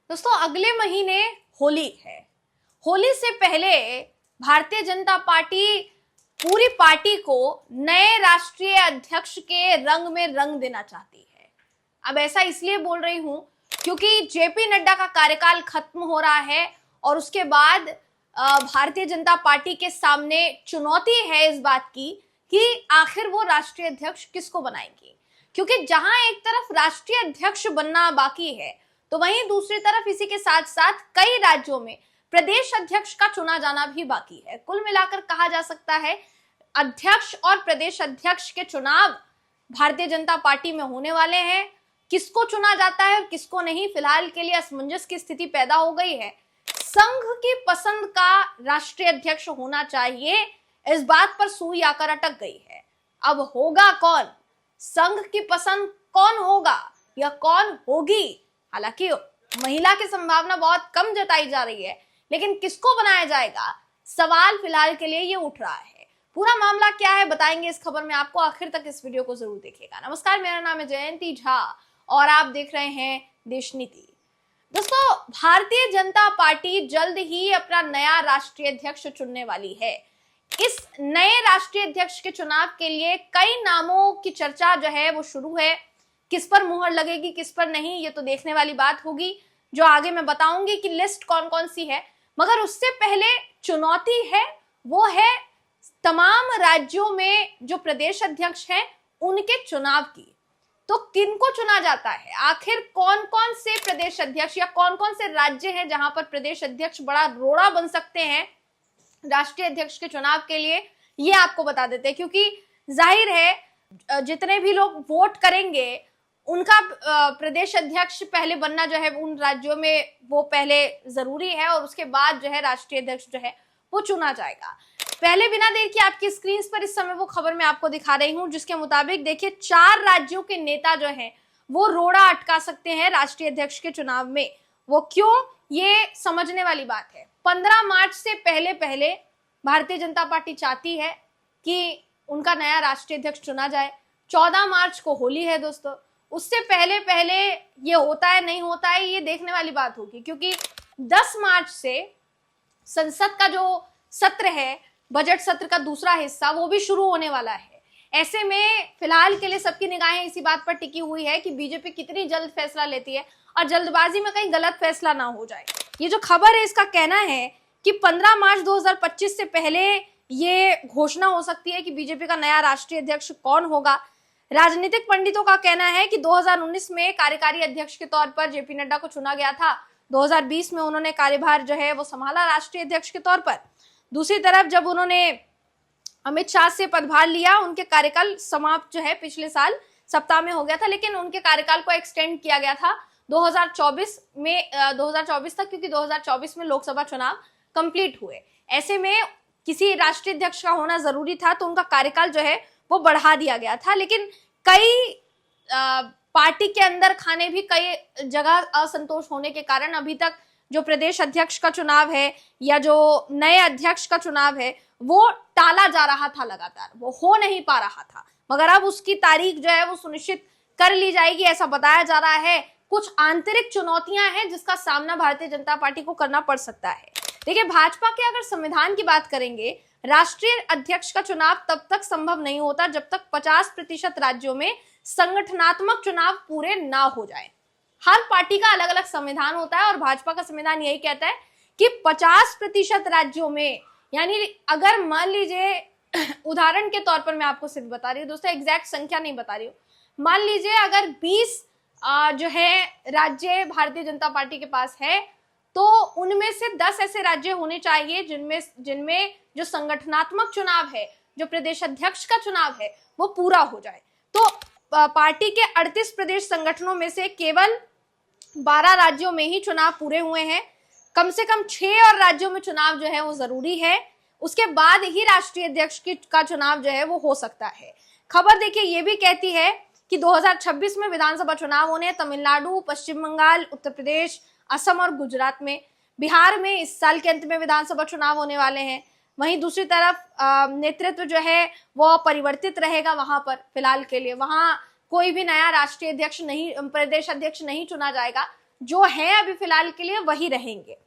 दोस्तों अगले महीने होली है। होली से पहले भारतीय जनता पार्टी पूरी पार्टी को नए राष्ट्रीय अध्यक्ष के रंग में रंग देना चाहती है। अब ऐसा इसलिए बोल रही हूं क्योंकि जेपी नड्डा का कार्यकाल खत्म हो रहा है और उसके बाद भारतीय जनता पार्टी के सामने चुनौती है इस बात की कि आखिर वो राष्ट्रीय अध्यक्ष किसको बनाएंगी। क्योंकि जहां एक तरफ राष्ट्रीय अध्यक्ष बनना बाकी है तो वहीं दूसरी तरफ इसी के साथ साथ कई राज्यों में प्रदेश अध्यक्ष का चुना जाना भी बाकी है। कुल मिलाकर कहा जा सकता है अध्यक्ष और प्रदेश अध्यक्ष के चुनाव भारतीय जनता पार्टी में होने वाले हैं। किसको चुना जाता है और किसको नहीं, फिलहाल के लिए असमंजस की स्थिति पैदा हो गई है। संघ की पसंद का राष्ट्रीय अध्यक्ष होना चाहिए, इस बात पर सुई आकर अटक गई है। अब होगा कौन, संघ की पसंद कौन होगा या कौन होगी? हालांकि महिला की संभावना बहुत कम जताई जा रही है, लेकिन किसको बनाया जाएगा, सवाल फिलहाल के लिए ये उठ रहा है। पूरा मामला क्या है बताएंगे इस खबर में आपको, आखिर तक इस वीडियो को जरूर देखिएगा। नमस्कार, मेरा नाम है जयंती झा और आप देख रहे हैं देश नीति। दोस्तों भारतीय जनता पार्टी जल्द ही अपना नया राष्ट्रीय अध्यक्ष चुनने वाली है। इस नए राष्ट्रीय अध्यक्ष के चुनाव के लिए कई नामों की चर्चा जो है वो शुरू है। किस पर मुहर लगेगी किस पर नहीं, ये तो देखने वाली बात होगी, जो आगे मैं बताऊंगी कि लिस्ट कौन कौन सी है। मगर उससे पहले चुनौती है वो है तमाम राज्यों में जो प्रदेश अध्यक्ष हैं उनके चुनाव की। तो किनको चुना जाता है, आखिर कौन कौन से प्रदेश अध्यक्ष या कौन कौन से राज्य हैं जहां पर प्रदेश अध्यक्ष बड़ा रोड़ा बन सकते हैं राष्ट्रीय अध्यक्ष के चुनाव के लिए, ये आपको बता देते हैं। क्योंकि जाहिर है जितने भी लोग वोट करेंगे उनका प्रदेश अध्यक्ष पहले बनना जो है उन राज्यों में वो पहले जरूरी है और उसके बाद जो है राष्ट्रीय अध्यक्ष जो है वो चुना जाएगा। पहले बिना देर के आपकी स्क्रीन पर इस समय वो खबर मैं आपको दिखा रही हूं, जिसके मुताबिक देखिए 4 राज्यों के नेता जो हैं वो रोड़ा अटका सकते हैं राष्ट्रीय अध्यक्ष के चुनाव में। वो क्यों, ये समझने वाली बात है। 15 मार्च से पहले पहले भारतीय जनता पार्टी चाहती है कि उनका नया राष्ट्रीय अध्यक्ष चुना जाए। 14 मार्च को होली है दोस्तों, उससे पहले पहले ये होता है नहीं होता है ये देखने वाली बात होगी। क्योंकि 10 मार्च से संसद का जो सत्र है, बजट सत्र का दूसरा हिस्सा, वो भी शुरू होने वाला है। ऐसे में फिलहाल के लिए सबकी निगाहें इसी बात पर टिकी हुई है कि बीजेपी कितनी जल्द फैसला लेती है और जल्दबाजी में कहीं गलत फैसला ना हो जाए। ये जो खबर है इसका कहना है कि 15 मार्च 2025 से पहले ये घोषणा हो सकती है कि बीजेपी का नया राष्ट्रीय अध्यक्ष कौन होगा। राजनीतिक पंडितों का कहना है कि 2019 में कार्यकारी अध्यक्ष के तौर पर जेपी नड्डा को चुना गया था। 2020 में उन्होंने कार्यभार जो है वो संभाला राष्ट्रीय अध्यक्ष के तौर पर। दूसरी तरफ जब उन्होंने अमित शाह से पदभार लिया, उनके कार्यकाल समाप्त जो है पिछले साल सप्ताह में हो गया था, लेकिन उनके कार्यकाल को एक्सटेंड किया गया था 2024 तक, क्योंकि 2024 में लोकसभा चुनाव कंप्लीट हुए। ऐसे में किसी राष्ट्रीय अध्यक्ष का होना जरूरी था तो उनका कार्यकाल जो है वो बढ़ा दिया गया था। लेकिन कई पार्टी के अंदर खाने भी कई जगह असंतोष होने के कारण अभी तक जो प्रदेश अध्यक्ष का चुनाव है या जो नए अध्यक्ष का चुनाव है वो टाला जा रहा था, लगातार वो हो नहीं पा रहा था। मगर अब उसकी तारीख जो है वो सुनिश्चित कर ली जाएगी, ऐसा बताया जा रहा है। कुछ आंतरिक चुनौतियां हैं जिसका सामना भारतीय जनता पार्टी को करना पड़ सकता है। देखिए, भाजपा के अगर संविधान की बात करेंगे, राष्ट्रीय अध्यक्ष का चुनाव तब तक संभव नहीं होता जब तक 50% राज्यों में संगठनात्मक चुनाव पूरे ना हो जाए। हर पार्टी का अलग अलग संविधान होता है और भाजपा का संविधान यही कहता है कि 50% राज्यों में, यानी अगर मान लीजिए उदाहरण के तौर पर मैं आपको सिर्फ बता रही हूँ दोस्तों, एग्जैक्ट संख्या नहीं बता रही हूँ, मान लीजिए अगर 20 जो है राज्य भारतीय जनता पार्टी के पास है तो उनमें से 10 ऐसे राज्य होने चाहिए जिनमें जो संगठनात्मक चुनाव है, जो प्रदेश अध्यक्ष का चुनाव है, वो पूरा हो जाए। तो पार्टी के 38 प्रदेश संगठनों में से केवल 12 राज्यों में ही चुनाव पूरे हुए हैं। कम से कम 6 और राज्यों में चुनाव जो है वो जरूरी है, उसके बाद ही राष्ट्रीय अध्यक्ष का चुनाव जो है वो हो सकता है। खबर देखिए ये भी कहती है कि 2026 में विधानसभा चुनाव होने तमिलनाडु, पश्चिम बंगाल, उत्तर प्रदेश, असम और गुजरात में। बिहार में इस साल के अंत में विधानसभा चुनाव होने वाले हैं। वहीं दूसरी तरफ नेतृत्व जो है वो परिवर्तित रहेगा वहां पर, फिलहाल के लिए वहां कोई भी नया राष्ट्रीय अध्यक्ष नहीं, प्रदेश अध्यक्ष नहीं चुना जाएगा। जो हैं अभी फिलहाल के लिए वही रहेंगे।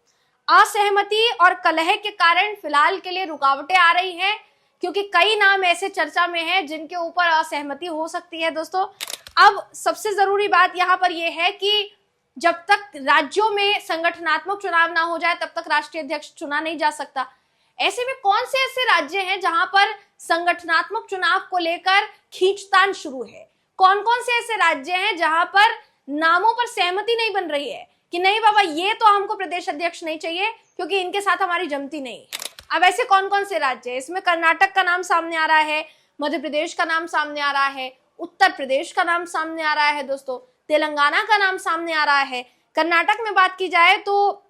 असहमति और कलह के कारण फिलहाल के लिए रुकावटें आ रही हैं, क्योंकि कई नाम ऐसे चर्चा में हैं जिनके ऊपर असहमति हो सकती है दोस्तों। अब सबसे जरूरी बात यहाँ पर यह है कि जब तक राज्यों में संगठनात्मक चुनाव ना हो जाए तब तक राष्ट्रीय अध्यक्ष चुना नहीं जा सकता। ऐसे में कौन से ऐसे राज्य हैं जहां पर संगठनात्मक चुनाव को लेकर खींचतान शुरू है? कौन कौन से ऐसे राज्य हैं जहां पर नामों पर सहमति नहीं बन रही है कि नहीं बाबा ये तो हमको प्रदेश अध्यक्ष नहीं चाहिए क्योंकि इनके साथ हमारी जमती नहीं है? अब ऐसे कौन कौन से राज्य हैं? इसमें कर्नाटक का नाम सामने आ रहा है, मध्य प्रदेश का नाम सामने आ रहा है, उत्तर प्रदेश का नाम सामने आ रहा है दोस्तों, तेलंगाना का नाम सामने आ रहा है। कर्नाटक में बात की जाए तो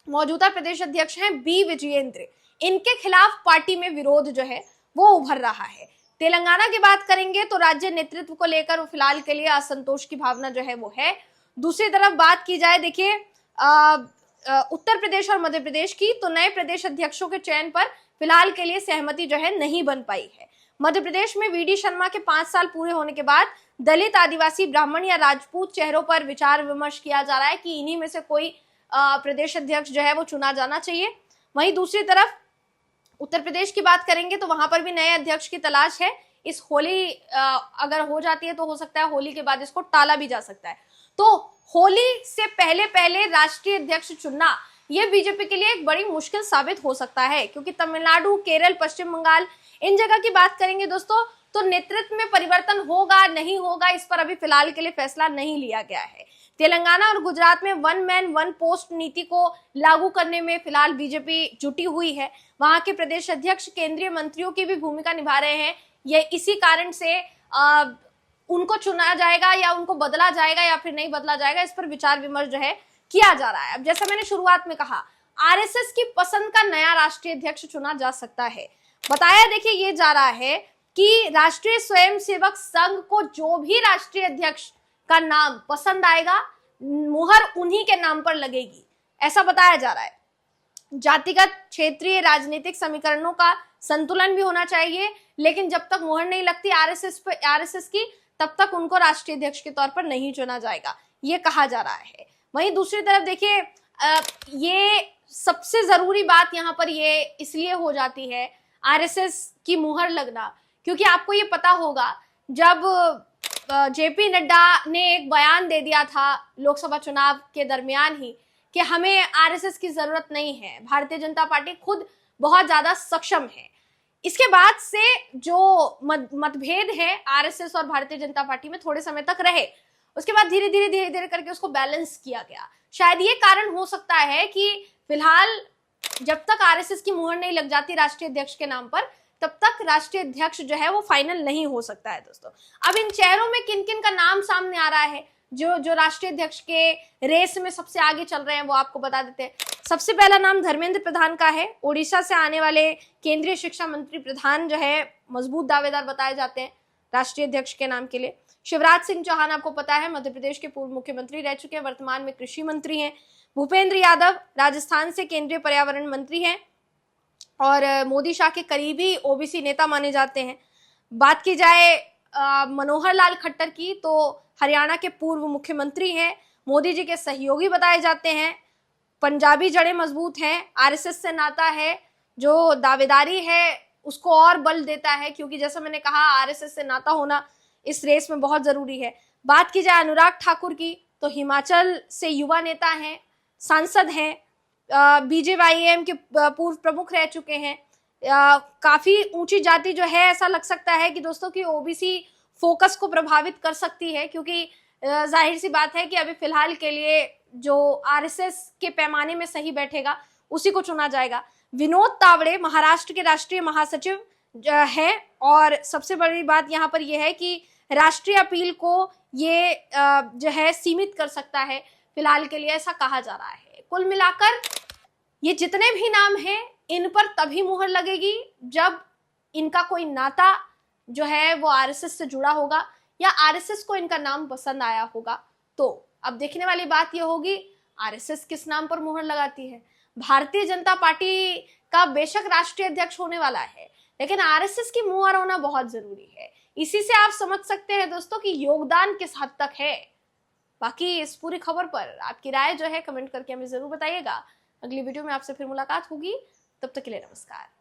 मौजूदा प्रदेश अध्यक्ष हैं बी विजयेंद्र, इनके खिलाफ पार्टी में विरोध जो है वो उभर रहा है। तेलंगाना की बात करेंगे तो राज्य नेतृत्व को लेकर फिलहाल के लिए असंतोष की भावना जो है वो है। दूसरी तरफ बात की जाए देखिए उत्तर प्रदेश और मध्य प्रदेश की, तो नए प्रदेश अध्यक्षों के चयन पर फिलहाल के लिए सहमति जो है नहीं बन पाई है। मध्य प्रदेश में वीडी शर्मा के 5 साल पूरे होने के बाद दलित, आदिवासी, ब्राह्मण या राजपूत चेहरों पर विचार विमर्श किया जा रहा है कि इन्हीं में से कोई प्रदेश अध्यक्ष जो है वो चुना जाना चाहिए। वहीं दूसरी तरफ उत्तर प्रदेश की बात करेंगे तो वहां पर भी नए अध्यक्ष की तलाश है। इस होली अगर हो जाती है तो हो सकता है होली के बाद इसको टाला भी जा सकता है। तो होली से पहले पहले राष्ट्रीय अध्यक्ष चुनना ये बीजेपी के लिए एक बड़ी मुश्किल साबित हो सकता है, क्योंकि तमिलनाडु, केरल, पश्चिम बंगाल इन जगह की बात करेंगे दोस्तों तो नेतृत्व में परिवर्तन होगा नहीं होगा इस पर अभी फिलहाल के लिए फैसला नहीं लिया गया है। तेलंगाना और गुजरात में 1 मैन 1 पोस्ट नीति को लागू करने में फिलहाल बीजेपी जुटी हुई है। वहां के प्रदेश अध्यक्ष केंद्रीय मंत्रियों की भी भूमिका निभा रहे हैं। ये इसी कारण से उनको चुना जाएगा या उनको बदला जाएगा या फिर नहीं बदला जाएगा, इस पर विचार विमर्श जो है किया जा रहा है। अब जैसा मैंने शुरुआत में कहा, आरएसएस की पसंद का नया राष्ट्रीय अध्यक्ष चुना जा सकता है। बताया देखिए ये जा रहा है कि राष्ट्रीय स्वयंसेवक संघ को जो भी राष्ट्रीय अध्यक्ष का नाम पसंद आएगा मुहर उन्हीं के नाम पर लगेगी, ऐसा बताया जा रहा है। जातिगत क्षेत्रीय राजनीतिक समीकरणों का संतुलन भी होना चाहिए, लेकिन जब तक मुहर नहीं लगती आरएसएस की तब तक उनको राष्ट्रीय अध्यक्ष के तौर पर नहीं चुना जाएगा, ये कहा जा रहा है। वहीं दूसरी तरफ देखिए ये सबसे जरूरी बात यहाँ पर ये इसलिए हो जाती है आरएसएस की मुहर लगना, क्योंकि आपको ये पता होगा जब जेपी नड्डा ने एक बयान दे दिया था लोकसभा चुनाव के दरमियान ही कि हमें आरएसएस की जरूरत नहीं है, भारतीय जनता पार्टी खुद बहुत ज्यादा सक्षम है। इसके बाद से जो मतभेद है आरएसएस और भारतीय जनता पार्टी में थोड़े समय तक रहे, उसके बाद धीरे धीरे करके उसको बैलेंस किया गया। शायद ये कारण हो सकता है कि फिलहाल जब तक आरएसएस की मुहर नहीं लग जाती राष्ट्रीय अध्यक्ष के नाम पर तब तक राष्ट्रीय अध्यक्ष जो है वो फाइनल नहीं हो सकता है दोस्तों। अब इन चेहरों में किन किन का नाम सामने आ रहा है जो राष्ट्रीय अध्यक्ष के रेस में सबसे आगे चल रहे हैं वो आपको बता देते हैं। सबसे पहला नाम धर्मेंद्र प्रधान का है। ओडिशा से आने वाले केंद्रीय शिक्षा मंत्री प्रधान जो है मजबूत दावेदार बताए जाते हैं राष्ट्रीय अध्यक्ष के नाम के लिए। शिवराज सिंह चौहान आपको पता है मध्य प्रदेश के पूर्व मुख्यमंत्री रह चुके हैं, वर्तमान में कृषि मंत्री हैं। भूपेंद्र यादव राजस्थान से केंद्रीय पर्यावरण मंत्री हैं और मोदी शाह के करीबी ओबीसी नेता माने जाते हैं। बात की जाए मनोहर लाल खट्टर की तो हरियाणा के पूर्व मुख्यमंत्री हैं, मोदी जी के सहयोगी बताए जाते हैं, पंजाबी जड़ें मजबूत हैं, आरएसएस से नाता है, जो दावेदारी है उसको और बल देता है, क्योंकि जैसा मैंने कहा आरएसएस से नाता होना इस रेस में बहुत जरूरी है। बात की जाए अनुराग ठाकुर की तो हिमाचल से युवा नेता हैं, सांसद हैं, बीजेवाईएम के पूर्व प्रमुख रह चुके हैं। काफी ऊंची जाति जो है, ऐसा लग सकता है कि दोस्तों की ओबीसी फोकस को प्रभावित कर सकती है, क्योंकि जाहिर सी बात है कि अभी फिलहाल के लिए जो आरएसएस के पैमाने में सही बैठेगा उसी को चुना जाएगा। विनोद तावड़े महाराष्ट्र के राष्ट्रीय महासचिव है और सबसे बड़ी बात यहाँ पर यह है कि राष्ट्रीय अपील को ये जो है सीमित कर सकता है फिलहाल के लिए, ऐसा कहा जा रहा है। कुल मिलाकर ये जितने भी नाम हैं इन पर तभी मुहर लगेगी जब इनका कोई नाता जो है वो आरएसएस से जुड़ा होगा या आरएसएस को इनका नाम पसंद आया होगा। तो अब देखने वाली बात ये होगी आरएसएस किस नाम पर मुहर लगाती है। भारतीय जनता पार्टी का बेशक राष्ट्रीय अध्यक्ष होने वाला है, लेकिन आरएसएस की मुहर होना बहुत जरूरी है। इसी से आप समझ सकते हैं दोस्तों कि योगदान किस हद तक है। बाकी इस पूरी खबर पर आपकी राय जो है कमेंट करके हमें जरूर बताइएगा। अगली वीडियो में आपसे फिर मुलाकात होगी, तब तक के लिए नमस्कार।